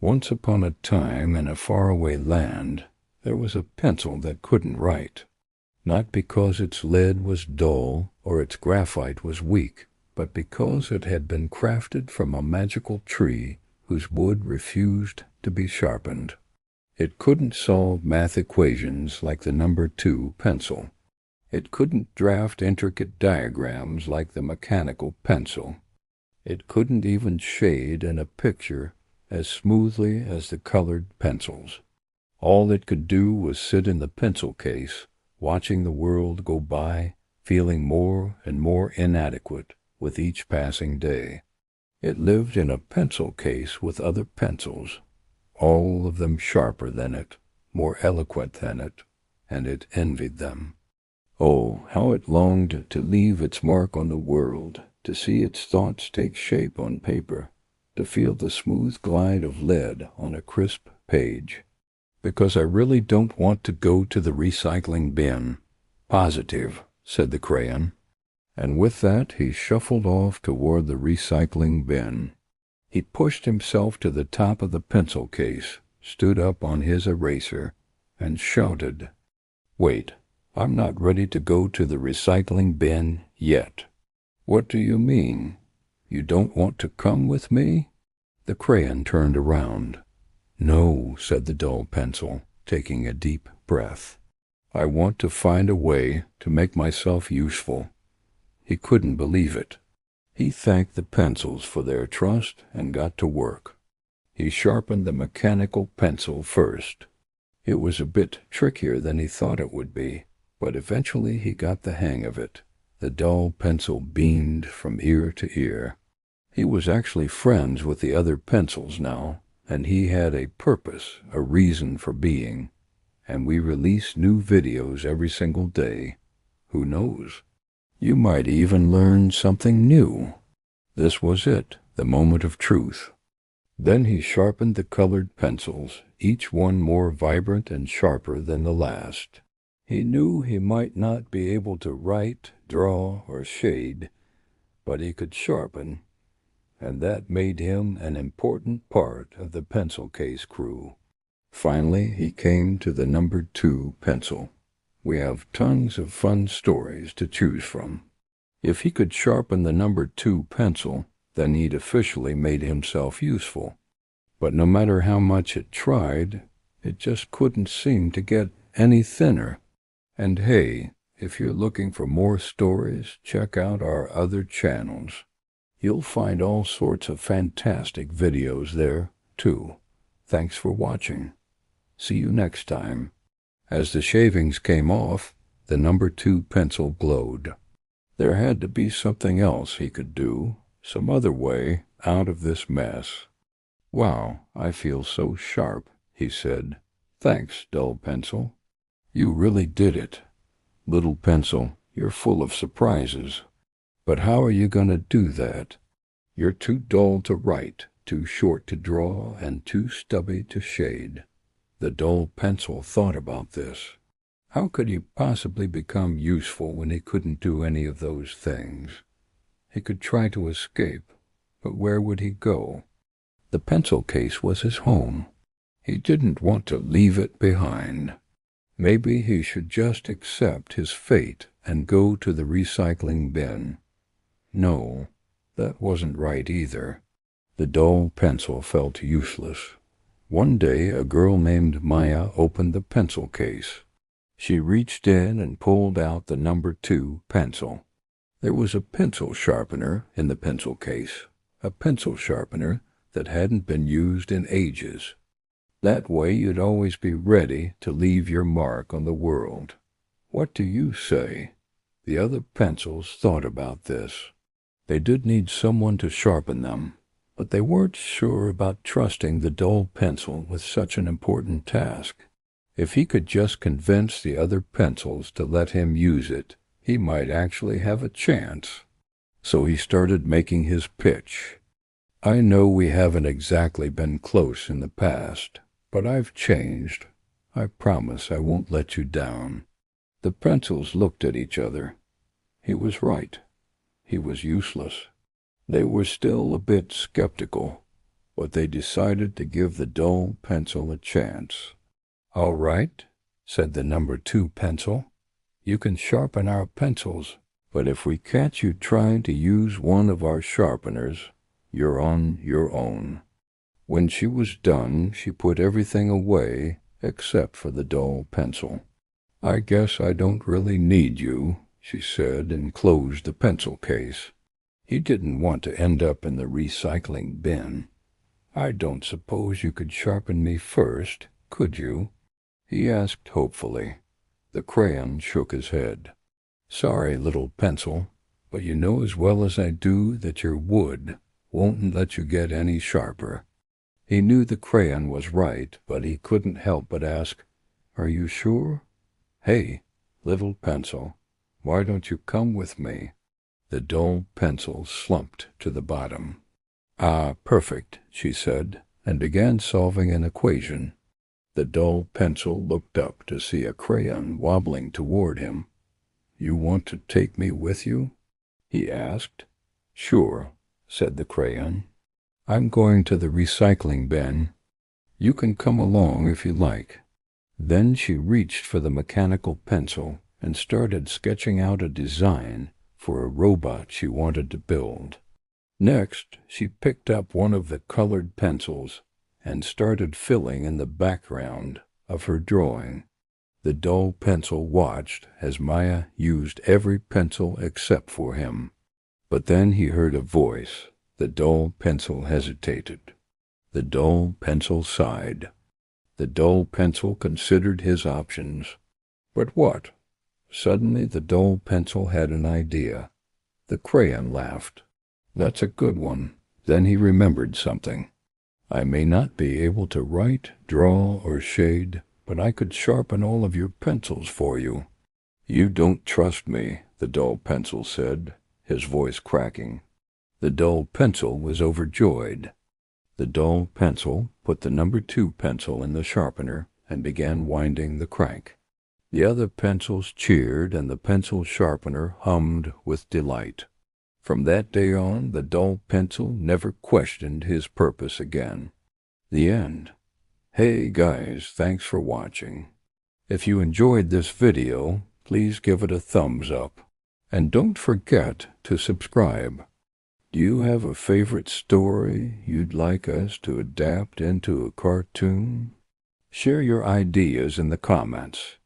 Once upon a time, in a faraway land, there was a pencil that couldn't write, not because its lead was dull or its graphite was weak, but because it had been crafted from a magical tree whose wood refused to be sharpened. It couldn't solve math equations like the number 2 pencil. It couldn't draft intricate diagrams like the mechanical pencil. It couldn't even shade in a picture as smoothly as the colored pencils. All it could do was sit in the pencil case, watching the world go by, feeling more and more inadequate with each passing day. It lived in a pencil case with other pencils, all of them sharper than it, more eloquent than it, and it envied them. Oh, how it longed to leave its mark on the world, to see its thoughts take shape on paper, to feel the smooth glide of lead on a crisp page. "Because I really don't want to go to the recycling bin." "Positive," said the crayon. And with that he shuffled off toward the recycling bin. He pushed himself to the top of the pencil case, stood up on his eraser, and shouted, "Wait, I'm not ready to go to the recycling bin yet." "What do you mean? You don't want to come with me?" The crayon turned around. "No," said the dull pencil, taking a deep breath. "I want to find a way to make myself useful." He couldn't believe it. He thanked the pencils for their trust and got to work. He sharpened the mechanical pencil first. It was a bit trickier than he thought it would be, but eventually he got the hang of it. The dull pencil beamed from ear to ear. He was actually friends with the other pencils now, and he had a purpose, a reason for being. And we release new videos every single day. Who knows? You might even learn something new. This was it, the moment of truth. Then he sharpened the colored pencils, each one more vibrant and sharper than the last. He knew he might not be able to write, draw, or shade, but he could sharpen, and that made him an important part of the pencil case crew. Finally, he came to the number 2 pencil. We have tons of fun stories to choose from. If he could sharpen the number 2 pencil, then he'd officially made himself useful. But no matter how much it tried, it just couldn't seem to get any thinner. And hey, if you're looking for more stories, check out our other channels. You'll find all sorts of fantastic videos there, too. Thanks for watching. See you next time. As the shavings came off, the number 2 pencil glowed. There had to be something else he could do, some other way out of this mess. "Wow, I feel so sharp," he said. "Thanks, dull pencil. You really did it. Little pencil, you're full of surprises. But how are you going to do that? You're too dull to write, too short to draw, and too stubby to shade." The dull pencil thought about this. How could he possibly become useful when he couldn't do any of those things? He could try to escape, but where would he go? The pencil case was his home. He didn't want to leave it behind. Maybe he should just accept his fate and go to the recycling bin. No, that wasn't right either. The dull pencil felt useless. One day a girl named Maya opened the pencil case. She reached in and pulled out the number 2 pencil. There was a pencil sharpener in the pencil case, a pencil sharpener that hadn't been used in ages. That way you'd always be ready to leave your mark on the world. What do you say? The other pencils thought about this. They did need someone to sharpen them, but they weren't sure about trusting the dull pencil with such an important task. If he could just convince the other pencils to let him use it, he might actually have a chance. So he started making his pitch. "I know we haven't exactly been close in the past, but I've changed. I promise I won't let you down." The pencils looked at each other. He was right. He was useless. They were still a bit skeptical, but they decided to give the dull pencil a chance. "All right," said the number 2 pencil. "You can sharpen our pencils, but if we catch you trying to use one of our sharpeners, you're on your own." When she was done, she put everything away except for the dull pencil. "I guess I don't really need you," she said, and closed the pencil case. He didn't want to end up in the recycling bin. "I don't suppose you could sharpen me first, could you?" he asked hopefully. The crayon shook his head. "Sorry, little pencil, but you know as well as I do that your wood won't let you get any sharper." He knew the crayon was right, but he couldn't help but ask, "Are you sure? Hey, little pencil, why don't you come with me?" The dull pencil slumped to the bottom. "Ah, perfect," she said, and began solving an equation. The dull pencil looked up to see a crayon wobbling toward him. "You want to take me with you?" he asked. "Sure," said the crayon. "I'm going to the recycling bin. You can come along if you like." Then she reached for the mechanical pencil and started sketching out a design for a robot she wanted to build. Next, she picked up one of the colored pencils and started filling in the background of her drawing. The dull pencil watched as Maya used every pencil except for him. But then he heard a voice. The dull pencil hesitated. The dull pencil sighed. The dull pencil considered his options. But what? Suddenly the dull pencil had an idea. The crayon laughed. "That's a good one." Then he remembered something. "I may not be able to write, draw, or shade, but I could sharpen all of your pencils for you." "You don't trust me," the dull pencil said, his voice cracking. The dull pencil was overjoyed. The dull pencil put the number 2 pencil in the sharpener and began winding the crank. The other pencils cheered, and the pencil sharpener hummed with delight. From that day on, the dull pencil never questioned his purpose again. The end. Hey guys, thanks for watching. If you enjoyed this video, please give it a thumbs up. And don't forget to subscribe. Do you have a favorite story you'd like us to adapt into a cartoon? Share your ideas in the comments.